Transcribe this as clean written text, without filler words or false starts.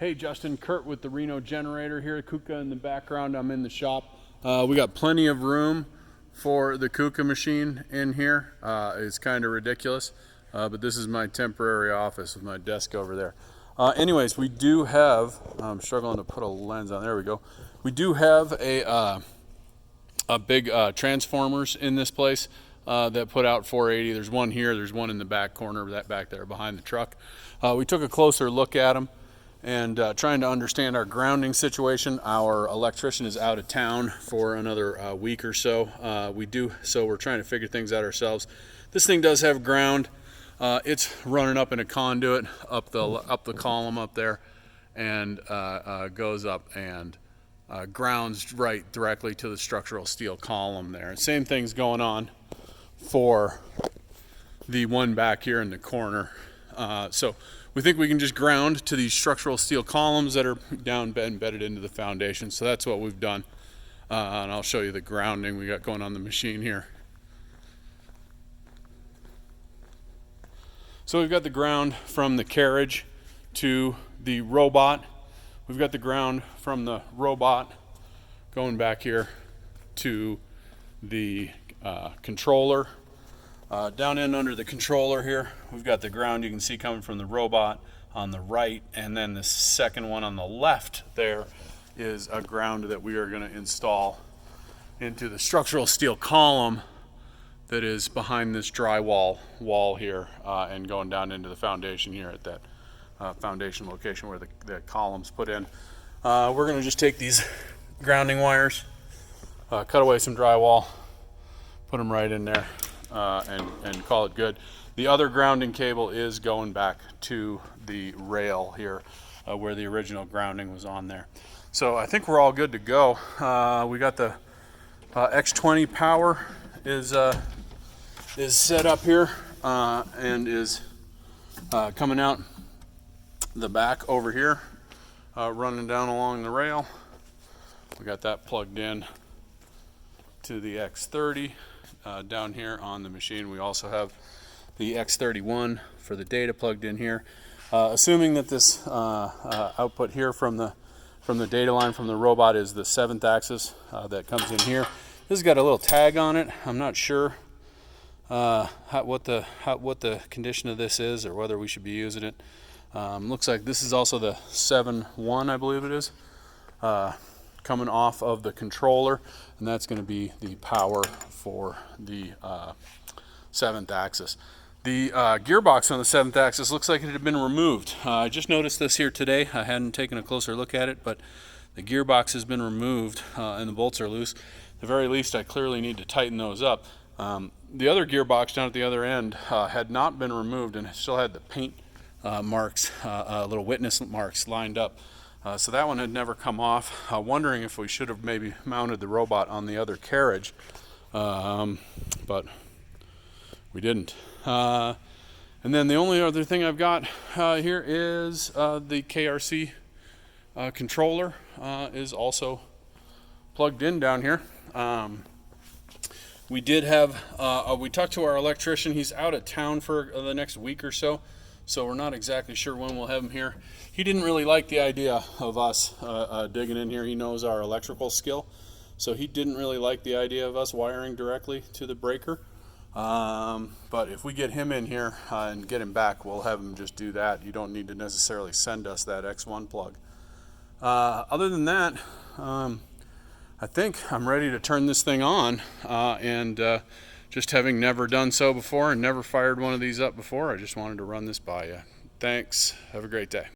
Hey Justin, Kurt with the Reno Generator here. Kuka in the background. I'm in the shop. We got plenty of room for the Kuka machine in here. It's kind of ridiculous, but this is my temporary office with my desk over there. Anyways, we do have, I'm struggling to put a lens on, there we go. We do have a big transformers in this place that put out 480. There's one here, there's one in the back corner, that back there behind the truck. We took a closer look at them and trying to understand our grounding situation. Our electrician is out of town for another week or so. So we're trying to figure things out ourselves. This thing does have ground. It's running up in a conduit up the column up there, and goes up and grounds right directly to the structural steel column there. Same thing's going on for the one back here in the corner. So we think we can just ground to these structural steel columns that are down embedded into the foundation. So that's what we've done. And I'll show you the grounding we got going on the machine here. So we've got the ground from the carriage to the robot. We've got the ground from the robot going back here to the controller. Down in under the controller here, we've got the ground you can see coming from the robot on the right, and then the second one on the left there is a ground that we are going to install into the structural steel column that is behind this drywall wall here, and going down into the foundation here at that foundation location where the column's put in. We're going to just take these grounding wires, cut away some drywall, put them right in there, and call it good. The other grounding cable is going back to the rail here, where the original grounding was on there. So I think we're all good to go. We got the X20 power is set up here, and is coming out the back over here, running down along the rail. We got that plugged in to the X30. Down here on the machine we also have the X31 for the data plugged in here. Assuming that this output here from the data line from the robot is the 7th axis that comes in here. This has got a little tag on it. I'm not sure what the condition of this is, or whether we should be using it. Looks like this is also the 7.1, I believe it is, coming off of the controller, and that's going to be the power for the 7th axis. The gearbox on the 7th axis looks like it had been removed. I just noticed this here today. I hadn't taken a closer look at it, but the gearbox has been removed, and the bolts are loose. At the very least, I clearly need to tighten those up. The other gearbox down at the other end had not been removed, and it still had the paint marks, little witness marks lined up. So that one had never come off. Wondering if we should have maybe mounted the robot on the other carriage, but we didn't. And then the only other thing I've got here is the KRC controller is also plugged in down here. We did have, we talked to our electrician. He's out of town for the next week or so. So we're not exactly sure when we'll have him here. He didn't really like the idea of us digging in here. He knows our electrical skill, so he didn't really like the idea of us wiring directly to the breaker. But if we get him in here and get him back, we'll have him just do that. You don't need to necessarily send us that X1 plug. Other than that, I think I'm ready to turn this thing on, and just having never done so before and never fired one of these up before, I just wanted to run this by you. Thanks. Have a great day.